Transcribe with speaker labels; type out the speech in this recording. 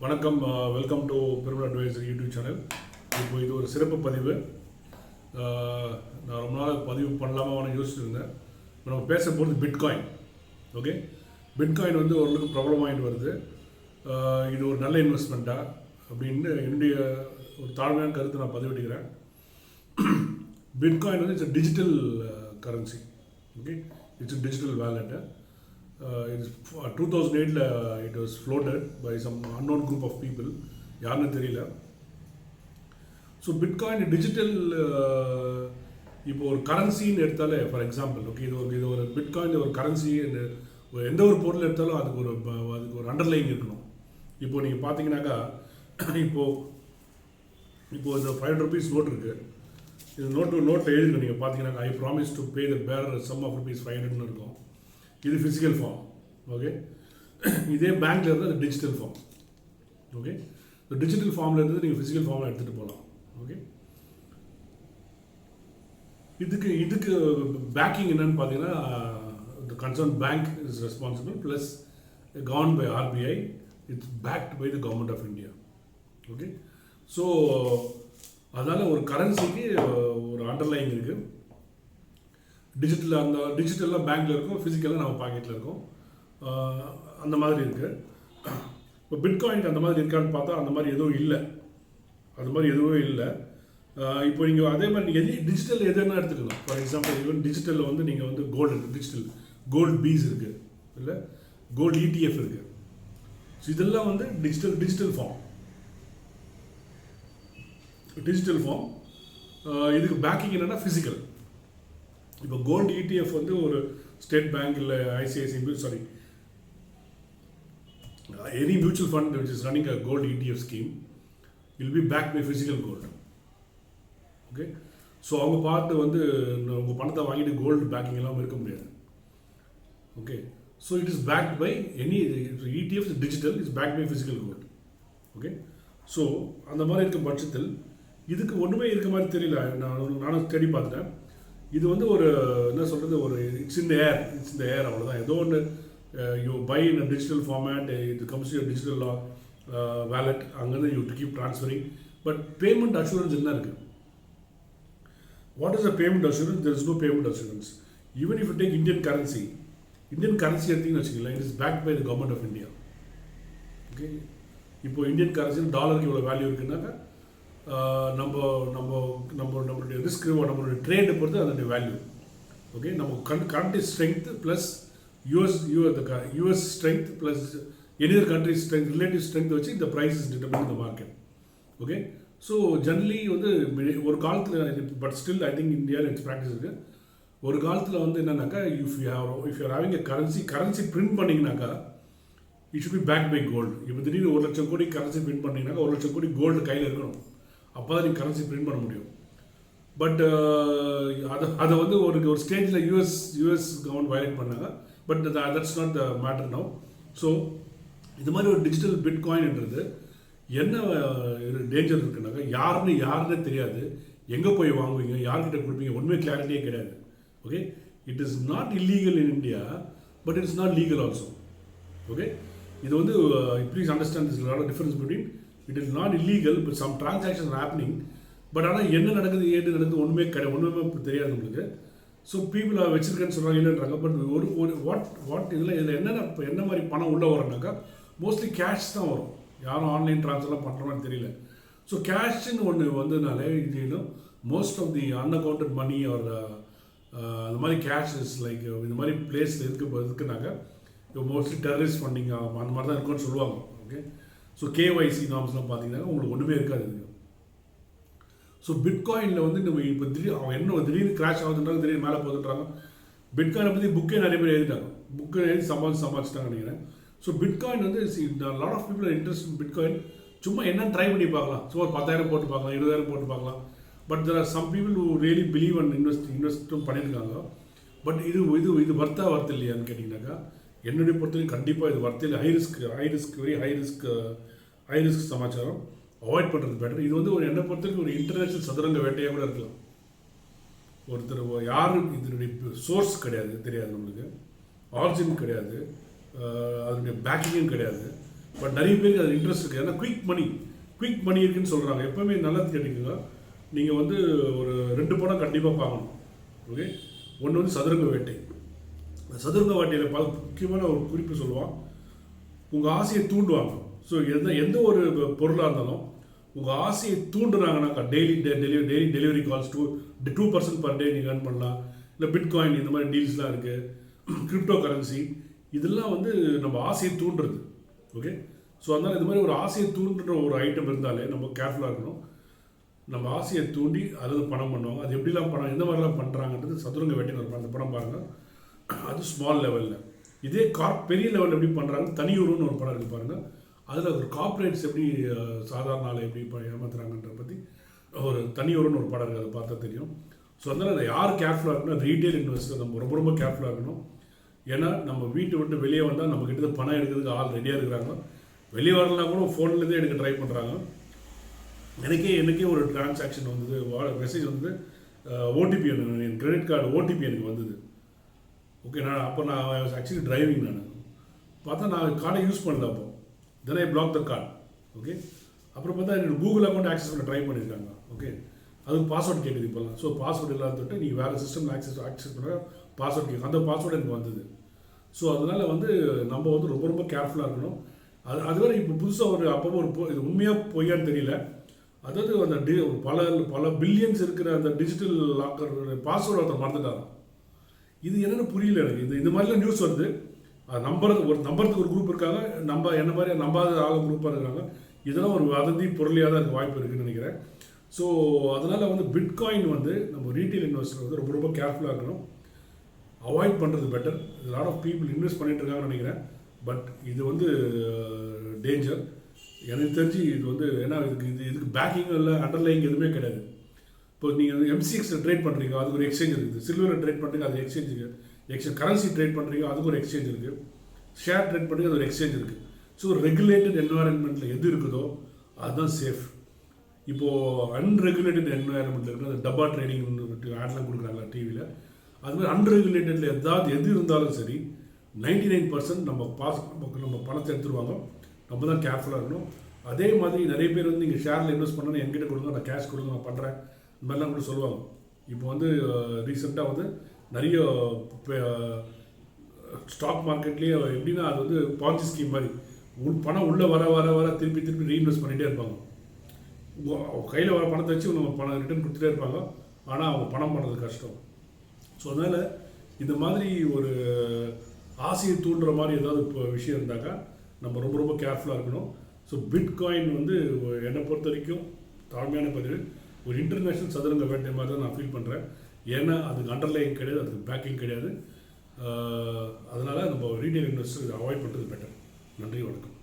Speaker 1: வணக்கம். Welcome to Perumal advisor YouTube channel. இப்போ இது ஒரு சிறப்பு பதிவு. நான் ரொம்ப நாள் பதிவு பண்ணலாமான்னு யோசிச்சுட்டு இருந்தேன். இப்போ நம்ம பேச போகிறது பிட்காயின். ஓகே, பிட்காயின் வந்து ஓரளவுக்கு பிரபலமாகிட்டு வருது. இது ஒரு நல்ல இன்வெஸ்ட்மெண்ட்டா அப்படின்னு என்னுடைய ஒரு தாழ்மையான கருத்தை நான் பதிவிட்டுக்கிறேன். பிட்காயின் வந்து it's digital currency. Okay, it's digital வேலெட்டு. It's 2008 it was floated by some unknown group of people. யாருன்னு தெரியல. ஸோ பிட்காயின் டிஜிட்டல் இப்போ ஒரு கரன்சின்னு எடுத்தாலே, ஃபார் எக்ஸாம்பிள், ஓகே, இது ஒரு பிட்காயின் ஒரு கரன்சி. எந்த ஒரு பொருள் எடுத்தாலும் அதுக்கு ஒரு அண்டர்லைன் இருக்கணும். இப்போது நீங்கள் பார்த்தீங்கன்னாக்கா, இப்போது இந்த 500 rupees நோட் இருக்குது. இது நோட்டில் எழுதிருக்கு. நீங்கள் பார்த்தீங்கன்னாக்கா, I promise to pay the bearer sum of rupees 500 இருக்கும். இது ஃபிசிக்கல் ஃபார்ம். ஓகே, இதே பேங்க்கில் இருந்தால் அது டிஜிட்டல் ஃபார்ம். ஓகே, இந்த டிஜிட்டல் ஃபார்மில் இருந்து நீங்கள் ஃபிசிக்கல் ஃபார்மில் எடுத்துகிட்டு போகலாம். ஓகே, இதுக்கு பேக்கிங் என்னன்னு பார்த்தீங்கன்னா, the concern bank is responsible plus govern by RBI. It's backed by the government of India. Okay, so அதனால் ஒரு கரன்சிக்கு ஒரு அண்டர்லைன் இருக்குது. டிஜிட்டலாக பேங்க்கில் இருக்கும், ஃபிசிக்கலாக நம்ம பாக்கெட்டில் இருக்கும். அந்த மாதிரி இருக்குது. இப்போ பிட்காயினுக்கு அந்த மாதிரி இருக்கான்னு பார்த்தா அந்த மாதிரி எதுவும் இல்லை. எதுவுமே இல்லை. இப்போ நீங்கள் அதே மாதிரி நீங்கள் டிஜிட்டல் எதுனா எடுத்துக்கலாம். ஃபார் எக்ஸாம்பிள், ஈவன் டிஜிட்டலில் வந்து நீங்கள் வந்து கோல்டு இருக்குது, டிஜிட்டல் கோல்டு பீஸ் இருக்குது, இல்லை கோல்டு இடிஎஃப் இருக்குது. ஸோ இதெல்லாம் வந்து டிஜிட்டல் ஃபார்ம். இதுக்கு பேக்கிங் என்னென்னா ஃபிசிக்கல். இப்போ கோல்டு இடிஎஃப் வந்து ஒரு ஸ்டேட் பேங்க் இல்லை ICICI any mutual fund which is running a gold ETF scheme will be back by physical gold. Okay, so அவங்க பார்த்து வந்து உங்கள் பணத்தை வாங்கிட்டு கோல்டு பேக்கிங் எல்லாம் இருக்க முடியாது. Okay, so it is backed by any ETF digital is backed by physical gold. Okay, so அந்த மாதிரி இருக்கும் பட்சத்தில் இதுக்கு ஒன்றுமே இருக்க மாதிரி தெரியல. நானும் தேடி பார்த்துட்டேன். இது வந்து ஒரு என்ன சொல்கிறது, ஒரு இட்ஸ் இன் த ஏர் அவ்வளோதான். ஏதோ ஒன்று you buy in a digital format, இது கம்ஸ் யூ டிஜிட்டல் வேலெட், அங்கேருந்து you to keep transferring. But payment assurance என்ன இருக்குது? What is a payment assurance? There is no payment assurance. Even if you take Indian currency எடுத்தீங்கன்னு வச்சுக்கலாம், it is backed by the government of India. Okay, இப்போ Indian currency டாலருக்கு இவ்வளோ value இருக்குன்னாக்கா, நம்மளுடைய risk, நம்மளுடைய ட்ரேடை பொறுத்து அதனுடைய வேல்யூ. ஓகே, நம்ம country strength plus US strength plus any other country strength, relative strength வச்சு இந்த price is determine the market. Okay, so generally வந்து ஒரு காலத்தில், பட் ஸ்டில் ஐ திங்க் இந்தியாவில் இட்ஸ் ப்ராக்டிஸ் இருக்குது. ஒரு காலத்தில் வந்து என்னன்னாக்கா, if you having a currency print பண்ணிங்கனாக்கா it should be back by gold. இப்போ திடீர்னு 1 லட்சம் கோடி கரன்சி பிரிண்ட் பண்ணிங்கனாக்கா 1 லட்சம் கோடி கோல்டு கையில் இருக்கணும். அப்போ தான் நீங்கள் கரன்சி பிரிண்ட் பண்ண முடியும். பட் அதை வந்து ஒரு ஸ்டேஜில் யூஎஸ் கவர்மெண்ட் வயலேட் பண்ணாங்க. But that's not the matter now. So இது மாதிரி ஒரு டிஜிட்டல் பிட்காயின்ன்றது என்ன டேஞ்சர் இருக்குன்னாக்கா, யாருன்னே தெரியாது. எங்கே போய் வாங்குவீங்க, யார்கிட்ட கொடுப்பீங்க, ஒன்றுமே கிளாரிட்டியே கிடையாது. Okay, it is not illegal in India, but it is not legal also. Okay, இது வந்து please understand this lot of difference between it is not illegal but some transaction happening. But ஆனால் என்ன நடக்குது, ஏது நடக்குது ஒன்றுமே தெரியாது நம்மளுக்கு. ஸோ பீப்புள் வச்சிருக்கேன்னு சொல்கிறாங்க, இல்லைன்றாங்க. பட் ஒரு வாட் இதில் என்ன மாதிரி பணம் உள்ளே வரனாக்கா மோஸ்ட்லி கேஷ் தான் வரும். யாரும் ஆன்லைன் ட்ரான்ஸ்ஃபர்லாம் பண்ணுற மாதிரி தெரியல. ஸோ கேஷ்ன்னு ஒன்று வந்ததுனாலே இது இன்னும் மோஸ்ட் ஆஃப் தி அன்அக்கௌண்டட் மணி ஒரு அந்த மாதிரி கேஷ் இஸ் லைக் இந்த மாதிரி பிளேஸில் இருக்குனாக்கா மோஸ்ட்லி டெரரிஸ்ட் ஃபண்டிங் அந்த மாதிரி தான் இருக்குன்னு சொல்லுவாங்க. ஓகே, ஸோ கேஒய்சி நாம்ஸ்லாம் பார்த்தீங்கன்னா உங்களுக்கு ஒன்றுமே இருக்காது இதுக்கு. ஸோ பிட்காயினில் வந்து நம்ம இப்போ திடீர்னு கிராஷ் ஆகுதுன்றாங்க, திடீர்னு மேலே போகுதுன்றாங்க. பிட்காயினை பற்றி புக்கே நிறைய பேர் எழுதிட்டாங்க. புக்கை எழுதி சமாளிச்சிட்டாங்க நினைக்கிறேன். ஸோ பிட்காயின் வந்து lot of people interest in bitcoin. சும்மா என்னன்னு ட்ரை பண்ணி பார்க்கலாம். சும்மா 10,000 போட்டு பார்க்கலாம், 20,000 போட்டு பார்க்கலாம். But there are some people who really believe and இன்வெஸ்ட்டும் பண்ணியிருக்காங்க. பட் இது வர்த்து இல்லையான்னு கேட்டிங்கனாக்கா, என்னுடைய பொறுத்தவரைக்கும் கண்டிப்பாக இது வர்த்து இல்லை. ஹை ரிஸ்க் சமாச்சாரம் அவாய்ட் பண்ணுறது பெட்டர். இது வந்து என்னை பொறுத்தவரைக்கும் ஒரு இன்டர்நேஷ்னல் சதுரங்க வேட்டையாக கூட இருக்கலாம். ஒருத்தர் யாரும் இதனுடைய சோர்ஸ் தெரியாது நம்மளுக்கு, ஆரிஜின் கிடையாது, அதனுடைய பேக்கிங்கும் கிடையாது. பட் நிறைய பேருக்கு அது இன்ட்ரெஸ்ட் இருக்குது. ஏன்னா குயிக் மணி இருக்குன்னு சொல்கிறாங்க. எப்போவுமே நல்லது கேட்டுக்கோங்க, நீங்கள் வந்து ஒரு 2 படம் கண்டிப்பாக பார்க்கணும். ஓகே, ஒன்று வந்து சதுரங்க வேட்டை. சதுரங்க வேட்டையில் முக்கியமான ஒரு குறிப்பு சொல்லுவான், உங்கள் ஆசையை தூண்டுவாங்க. ஸோ எந்த ஒரு பொருளாக இருந்தாலும் உங்கள் ஆசையை தூண்டுறாங்கனாக்கா daily delivery calls 2% per day நீங்கள் ஏர்ன் பண்ணலாம். இல்லை பிட்காயின் இந்த மாதிரி டீல்ஸ்லாம் இருக்குது, கிரிப்டோ கரன்சி, இதெல்லாம் வந்து நம்ம ஆசையை தூண்டுறது. ஓகே, ஸோ அதனால் இது மாதிரி ஒரு ஆசையை தூண்டுற ஒரு ஐட்டம் இருந்தாலே நம்ம கேர்ஃபுல்லாக இருக்கணும். நம்ம ஆசையை தூண்டி அதாவது பணம் பண்ணுவாங்க. அது எப்படிலாம் பணம் எந்த மாதிரிலாம் பண்ணுறாங்கன்றது சதுரங்க வேட்டைன்னு ஒரு அந்த படம் பாருங்கள். அது ஸ்மால் லெவலில். இதே பெரிய லெவலில் எப்படி பண்ணுறாங்க, தனியூருன்னு ஒரு படம் இருக்குது பாருங்கள். அதில் ஒரு கார்ப்பரேட்ஸ் எப்படி சாதாரண ஆளை எப்படி ஏமாத்துறாங்கன்ற பற்றி ஒரு தனியூருன்னு ஒரு படம் இருக்குது, அதை பார்த்தா தெரியும். ஸோ அதனால் அதை யார் கேர்ஃபுல்லாக இருக்கணும், ரீட்டைல் இன்வெஸ்டர் நம்ம ரொம்ப ரொம்ப கேர்ஃபுல்லாக இருக்கணும். ஏன்னா நம்ம வீட்டை விட்டு வெளியே வந்தால் நம்ம கிட்ட பணம் எடுக்கிறதுக்கு ஆள் ரெடியாக இருக்கிறாங்க. வெளியே வரலாம் கூட ஃபோன்லேருந்தே எடுக்க ட்ரை பண்ணுறாங்க. எனக்கே ஒரு டிரான்சாக்ஷன் வந்தது, மெசேஜ் வந்தது, ஓடிபி என் கிரெடிட் கார்டு ஓடிபி எனக்கு வந்தது. ஓகே, நான் ஆக்சுவலி டிரைவிங் நான் பார்த்தா நான் கார்டை யூஸ் பண்ணல. அப்போ தென் ஐ பிளாக் த கார்டு. ஓகே, அப்புறம் பார்த்தா என்னோட கூகுள் அக்கௌண்ட் ஆக்சஸ் பண்ண ட்ரை பண்ணியிருக்காங்க. ஓகே, அதுக்கு பாஸ்வேர்டு கேட்குது இப்போலாம். ஸோ பாஸ்வேர்டு இல்லாதட்டு நீங்கள் வேறு சிஸ்டமில் ஆக்சஸ் பண்ண பாஸ்வேர்டு கேட்கும். அந்த பாஸ்வேர்டு எனக்கு வந்தது. ஸோ அதனால் வந்து நம்ம வந்து ரொம்ப ரொம்ப கேர்ஃபுல்லாக இருக்கணும். அதுவரை இப்போ புதுசாக அப்போ இது உண்மையாக பொய்யான்னு தெரியல. அதாவது அந்த பல பில்லியன்ஸ் இருக்கிற அந்த டிஜிட்டல் லாக்கர் பாஸ்வேர்டு ஒருத்தர் மறந்துட்டாராம். இது என்னென்னு புரியல எனக்கு. இந்த மாதிரிலாம் நியூஸ் வருது. அது நம்புறதுக்கு ஒரு குரூப் இருக்காங்க, என்ன மாதிரி நம்பாத ஆள் குரூப்பாக இருக்கிறாங்க. இதெல்லாம் ஒரு வதந்தி பொருளியாக தான் இருக்க வாய்ப்பு இருக்குதுன்னு நினைக்கிறேன். ஸோ அதனால் வந்து பிட்காயின் வந்து நம்ம ரீட்டைல் இன்வெஸ்டர் வந்து ரொம்ப ரொம்ப கேர்ஃபுல்லாக இருக்கணும். அவாய்ட் பண்ணுறது better. Lot of people invest பண்ணிட்டு இருக்காங்கன்னு நினைக்கிறேன். பட் இது வந்து டேஞ்சர். எனக்கு தெரிஞ்சு இது வந்து ஏன்னா இதுக்கு பேக்கிங் இல்லை, அண்டர்லைங் எதுவுமே கிடையாது. இப்போ நீங்கள் MCXல ட்ரேட் பண்ணுறீங்க, அதுக்கு ஒரு எக்ஸ்சேஞ்ச் இருக்குது. சில்வரில் ட்ரேட் பண்ணுறீங்க, அது எக்ஸ்சேஞ்ச் கரன்சி ட்ரேட் பண்ணுறீங்க, அதுக்கு ஒரு எக்ஸ்சேஞ்ச் இருக்குது. ஷேர் ட்ரேட் பண்ணுறீங்க, அது ஒரு எக்ஸ்சேஞ்ச் இருக்குது. ஸோ ரெகுலேட்டட் என்வாயன்மெண்ட்டில் எது இருக்குதோ அதுதான் சேஃப். இப்போது அன்ரெகுலேட்டட் என்வாயன்மெண்ட்டில் இருக்குது, அந்த டப்பா ட்ரேடிங் ஆட்லாம் கொடுக்குறாங்களா டிவியில், அது மாதிரி அன்ரெகுலேட்டடில் எது இருந்தாலும் சரி 99% நம்ம பணத்தை எடுத்துருவாங்க. நம்ம தான் கேர்ஃபுல்லாக இருக்கணும். அதே மாதிரி நிறைய பேர் வந்து நீங்கள் ஷேரில் இன்வெஸ்ட் பண்ணணும், என்கிட்ட கொடுங்க, நான் கேஷ் கொடுங்க, நான் பண்ணுறேன், இந்த மாதிரிலாம் கூட சொல்லுவாங்க. இப்போ வந்து ரீசெண்டாக வந்து நிறைய ஸ்டாக் மார்க்கெட்லேயே எப்படின்னா அது வந்து பாலிசி ஸ்கீம் மாதிரி பணம் உள்ளே வர திருப்பி ரீஇன்வெஸ்ட் பண்ணிகிட்டே இருப்பாங்க. கையில் வர பணத்தை வச்சு நம்ம பணம் ரிட்டர்ன் கொடுத்துட்டே இருப்பாங்க. ஆனால் அவங்க பணம் பண்ணுறது கஷ்டம். ஸோ அதனால் இந்த மாதிரி ஒரு ஆசையை தூண்டுற மாதிரி ஏதாவது விஷயம் இருந்தாக்கா நம்ம ரொம்ப ரொம்ப கேர்ஃபுல்லாக இருக்கணும். ஸோ பிட்காயின் வந்து என்னை பொறுத்த வரைக்கும் தாழ்மையான பதிவு ஒரு இன்டர்நேஷ்னல் சதுரங்க வேட்டை மாதிரி தான் நான் ஃபீல் பண்ணுறேன். ஏன்னா அதுக்கு அண்டர்லைன் கிடையாது, அதுக்கு பேக்கிங் கிடையாது. அதனால் நம்ம ரீட்டைல் இன்வெஸ்டர் அவாய்ட் பண்ணுறது பெட்டர். நன்றி, வணக்கம்.